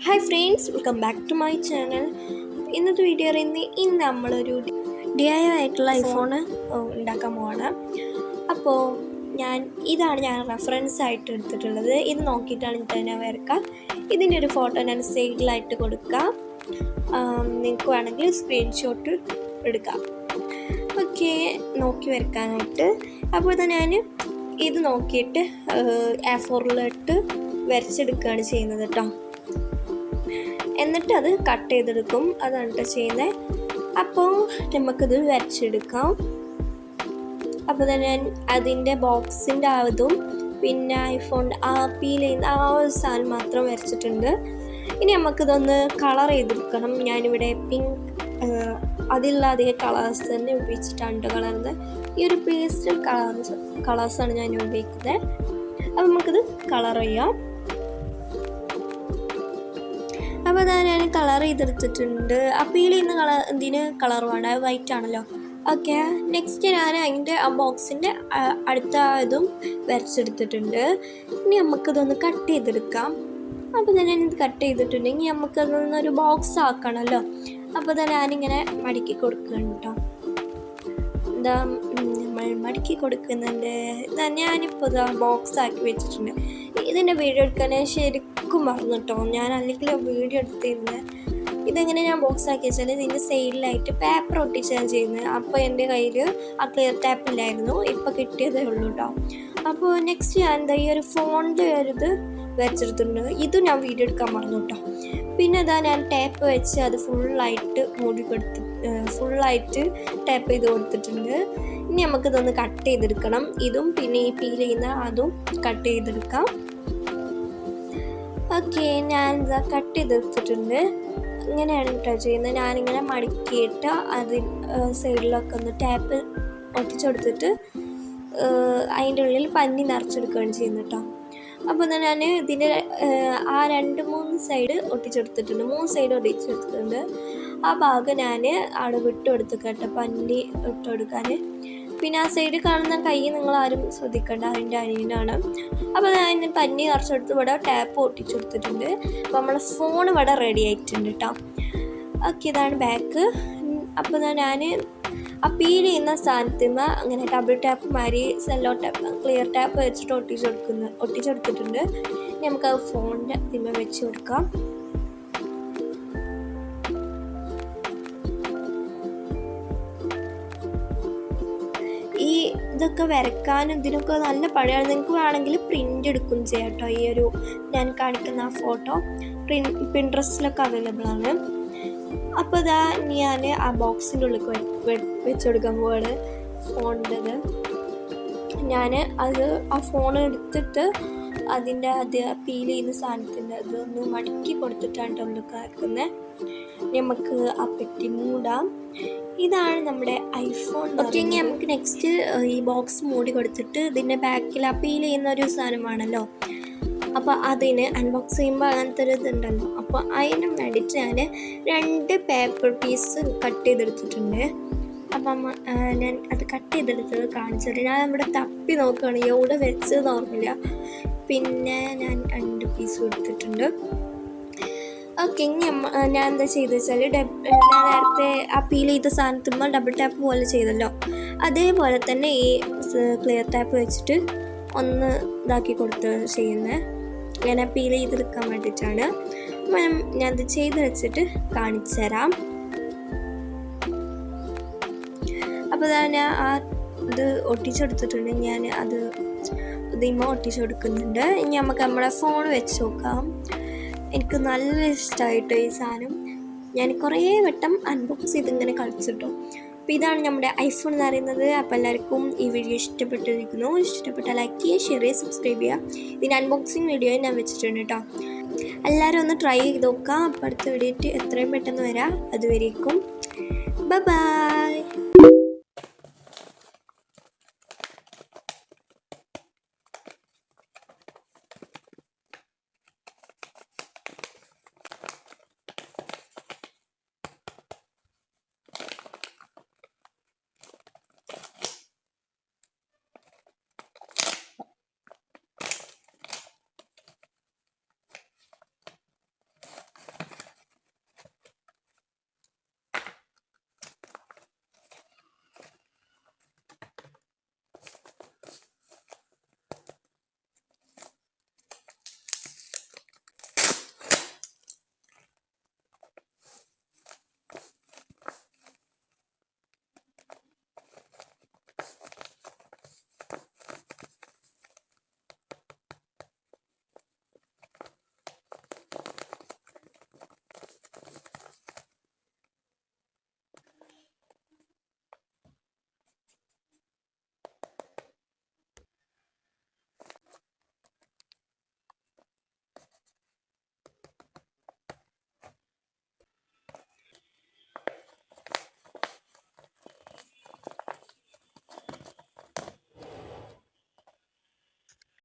Hi friends, welcome back to my channel. ഇന്നത്തെ video ഇന്ന് നമ്മളൊരു DIY ആയിട്ടുള്ള ഐഫോൺ ഉണ്ടാക്കാൻ പോവാണ്. അപ്പോൾ ഇതാണ് ഞാൻ റെഫറൻസ് ആയിട്ട് എടുത്തിട്ടുള്ളത്. ഇത് നോക്കിയിട്ടാണ് തന്നെ വരക്കുക. ഇതിൻ്റെ ഒരു ഫോട്ടോ ഞാൻ സൈഡിലായിട്ട് കൊടുക്കാം. നിങ്ങൾക്ക് വേണമെങ്കിൽ സ്ക്രീൻഷോട്ട് എടുക്കാം. ഓക്കെ, നോക്കി വരയ്ക്കാനായിട്ട്. അപ്പോൾ ഞാൻ ഇത് നോക്കിയിട്ട് A4 വരച്ചെടുക്കുകയാണ് ചെയ്യുന്നത് കേട്ടോ. എന്നിട്ട് അത് കട്ട് ചെയ്തെടുക്കും. അതാണ് കേട്ടോ ചെയ്യുന്നത്. അപ്പോൾ നമുക്കിത് വരച്ചെടുക്കാം. അപ്പോൾ ഞാൻ അതിൻ്റെ ബോക്സിൻ്റെ അതും പിന്നെ ഐഫോൺ പീൽ ചെയ്യുന്ന ഒരു സാധനം മാത്രം വരച്ചിട്ടുണ്ട്. ഇനി നമുക്കിതൊന്ന് കളർ ചെയ്തെടുക്കണം. ഞാനിവിടെ പിങ്ക് അതില്ലാതെ കളേഴ്സ് തന്നെ ഉപയോഗിച്ചിട്ടാണ് കളറുന്നത്. ഈ ഒരു പേസ്റ്റൽ കളേഴ്സാണ് ഞാൻ ഉപയോഗിക്കുന്നത്. അപ്പോൾ നമുക്കിത് കളർ ചെയ്യാം. അപ്പോൾ ഞാൻ കളർ ചെയ്തെടുത്തിട്ടുണ്ട്. പീൽ ചെയ്യുന്ന കളർ എന്തിന് കളർ വേണം, അത് വൈറ്റ് ആണല്ലോ. ഓക്കെ, നെക്സ്റ്റ് ഞാൻ അതിൻ്റെ ബോക്സിൻ്റെ അടുത്ത ഇതും വരച്ചെടുത്തിട്ടുണ്ട്. ഇനി നമുക്കിതൊന്ന് കട്ട് ചെയ്തെടുക്കാം. അപ്പോൾ ഞാനിത് കട്ട് ചെയ്തിട്ടുണ്ടെങ്കിൽ നമുക്കതൊന്നൊരു ബോക്സ് ആക്കണമല്ലോ. അപ്പോൾ ഞാനിങ്ങനെ മടക്കി കൊടുക്കുന്നുണ്ട് കേട്ടോ. നമ്മൾ മടക്കി കൊടുക്കുന്നുണ്ട്. ഞാനിപ്പോൾ ബോക്സ് ആക്കി വെച്ചിട്ടുണ്ട്. ഇതിൻ്റെ വീഡിയോ എടുക്കാൻ ശരിക്കും മറന്നു കേട്ടോ. ഞാൻ അല്ലെങ്കിൽ വീഡിയോ എടുത്തിരുന്നത്. ഇതെങ്ങനെ ഞാൻ ബോക്സ് ആക്കി വെച്ചാൽ ഇതിൻ്റെ സൈഡിലായിട്ട് പേപ്പർ ഒട്ടിച്ചാണ് ചെയ്യുന്നത്. അപ്പോൾ എൻ്റെ കയ്യിൽ ക്ലിയർ ടാപ്പ് ഇല്ലായിരുന്നു. ഇപ്പോൾ കിട്ടിയതേ ഉള്ളൂ കേട്ടോ. അപ്പോൾ നെക്സ്റ്റ് ഞാൻ ഈ ഒരു ഫോണിൻ്റെ ഒരു ഇത് വരച്ചെടുത്തിട്ടുണ്ട്. ഇതും ഞാൻ വീഡിയോ എടുക്കാൻ മറന്നു കേട്ടോ. പിന്നെ ഞാൻ ടാപ്പ് വെച്ച് അത് ഫുള്ളായിട്ട് ഫുള്ളായിട്ട് ടാപ്പ് ചെയ്ത് കൊടുത്തിട്ടുണ്ട്. ഇനി നമുക്കിതൊന്ന് കട്ട് ചെയ്തെടുക്കണം. ഇതും പിന്നെ ഈ പീൽ ചെയ്യുന്ന അതും കട്ട് ചെയ്തെടുക്കാം. ഓക്കെ, ഞാനിത് കട്ട് ചെയ്തെടുത്തിട്ടുണ്ട്. ഇങ്ങനെയാണ് കേട്ടോ ചെയ്യുന്നത്. ഞാനിങ്ങനെ മടക്കിയിട്ട് അതിൽ സൈഡിലൊക്കെ ഒന്ന് ടാപ്പ് ഒട്ടിച്ചെടുത്തിട്ട് അതിൻ്റെ ഉള്ളിൽ പഞ്ഞി നിറച്ചെടുക്കുകയാണ് ചെയ്യുന്നത് കേട്ടോ. അപ്പോൾ ഞാൻ ഇതിൻ്റെ 2-3 സൈഡ് ഒട്ടിച്ചെടുത്തിട്ടുണ്ട്. 3 സൈഡ് ഒട്ടിച്ചെടുത്തിട്ടുണ്ട്. ആ ഭാഗം ഞാൻ അവിടെ വിട്ടുകൊടുത്ത് കേട്ടോ, പഞ്ഞി ഇട്ടുകൊടുക്കാൻ. പിന്നെ ആ സൈഡ് കാണുന്ന കൈ നിങ്ങളാരും ശ്രദ്ധിക്കേണ്ട, അതിൻ്റെ അനിയനാണ്. അപ്പോൾ ഞാൻ പഞ്ഞി നിറച്ചെടുത്ത് ഇവിടെ ടാപ്പ് ഒട്ടിച്ചെടുത്തിട്ടുണ്ട്. അപ്പോൾ നമ്മളെ ഫോൺ ഇവിടെ റെഡി ആയിട്ടുണ്ട് കേട്ടോ. ഓക്കെ, ഇതാണ് ബാക്ക്. അപ്പോൾ ഞാൻ പീൽ ചെയ്യുന്ന സ്ഥാനത്തുനിന്ന് അങ്ങനെ ഡബിൾ ടാപ്പ് മാറി സെല്ലോ ടാപ്പ് ക്ലിയർ ടാപ്പ് വെച്ചിട്ട് ഒട്ടിച്ചെടുത്തിട്ടുണ്ട്. നമുക്ക് ഫോണിൻ്റെ ഇതിന്മേൽ വെച്ച് കൊടുക്കാം. ഇതൊക്കെ വരയ്ക്കാനും ഇതിനൊക്കെ നല്ല പണിയാണ്. നിങ്ങൾക്ക് വേണമെങ്കിൽ പ്രിൻ്റ് എടുക്കും ചെയ്യാം കേട്ടോ. ഈ ഒരു ഞാൻ കാണിക്കുന്ന ഫോട്ടോ പിൻട്രസ്റ്റിലൊക്കെ അവൈലബിൾ ആണ്. അപ്പോൾ ഞാൻ ബോക്സിൻ്റെ ഉള്ളിൽ വെച്ചുകൊടുക്കാൻ പോവാണ് ഫോണിൻ്റെത്. ഞാൻ ഫോൺ എടുത്തിട്ട് അതിൻ്റെ പീൽ ചെയ്യുന്ന സാധനത്തിൻ്റെ അതൊന്ന് മടക്കി കൊടുത്തിട്ടാണ് ഉള്ളിൽ ആക്കുന്നത്. നമുക്ക് പെട്ടി മൂടാം. ഇതാണ് നമ്മുടെ ഐഫോൺ. ഓക്കെ, ഇനി നമുക്ക് നെക്സ്റ്റ് ഈ ബോക്സ് മൂടി കൊടുത്തിട്ട് ഇതിൻ്റെ ബാക്കിൽ പീൽ ചെയ്യുന്ന ഒരു സാധനമാണല്ലോ. അപ്പോൾ അതിന് അൺബോക്സ് ചെയ്യുമ്പോൾ അങ്ങനത്തെ ഒരു ഇതുണ്ടല്ലോ. അപ്പോൾ അതിന് വേണ്ടിയിട്ട് ഞാൻ 2 പേപ്പർ പീസ് കട്ട് ചെയ്തെടുത്തിട്ടുണ്ട്. അപ്പം ഞാൻ അത് കട്ട് ചെയ്തെടുത്തത് കാണിച്ചിട്ട് ഞാൻ ഇവിടെ തപ്പി നോക്കുകയാണ്, എവിടെ വെച്ചത് ഓർമ്മില്ല. പിന്നെ ഞാൻ 2 പീസ് എടുത്തിട്ടുണ്ട്. ഓക്കെ, ഇനി ഞാൻ എന്താ ചെയ്തെന്ന് വെച്ചാൽ ഞാൻ നേരത്തെ പീൽ ചെയ്ത സാധനത്തുമ്പോൾ ഡബിൾ ടാപ്പ് പോലെ ചെയ്തല്ലോ, അതേപോലെ തന്നെ ഈ ക്ലിയർ ടാപ്പ് വെച്ചിട്ട് ഒന്ന് ഇതാക്കി കൊടുത്ത് ചെയ്യുന്നത്. ഞാൻ പീൽ ചെയ്തെടുക്കാൻ വേണ്ടിയിട്ടാണ്. ഞാനത് ചെയ്ത് വെച്ചിട്ട് കാണിച്ചു തരാം. അപ്പോൾ ഞാൻ ഇത് ഒട്ടിച്ചെടുത്തിട്ടുണ്ട്. ഞാൻ അത് ഇതിമ ഒട്ടിച്ചെടുക്കുന്നുണ്ട്. ഇനി നമുക്ക് നമ്മുടെ ഫോൺ വെച്ച് നോക്കാം. എനിക്ക് നല്ല ഇഷ്ടമായിട്ടോ ഈ സാധനം. ഞാൻ കുറേ വട്ടം അൺബോക്സ് ചെയ്തിങ്ങനെ കളിച്ചിട്ടോ. അപ്പോൾ ഇതാണ് നമ്മുടെ ഐഫോൺ എന്ന് പറയുന്നത്. അപ്പോൾ എല്ലാവർക്കും ഈ വീഡിയോ ഇഷ്ടപ്പെട്ടിരിക്കുന്നു. ഇഷ്ടപ്പെട്ടാൽ ലൈക്ക് ചെയ്യുക, ഷെയർ ചെയ്യുക, സബ്സ്ക്രൈബ് ചെയ്യുക. ഇതിൻ്റെ അൺബോക്സിങ് വീഡിയോ ഞാൻ വെച്ചിട്ടുണ്ട് കേട്ടോ. എല്ലാവരും ഒന്ന് ട്രൈ ചെയ്ത് നോക്കാം. അപ്പോൾ അടുത്ത വീഡിയോ എത്രയും പെട്ടെന്ന് വരാം. അതുവരേക്കും ബൈ.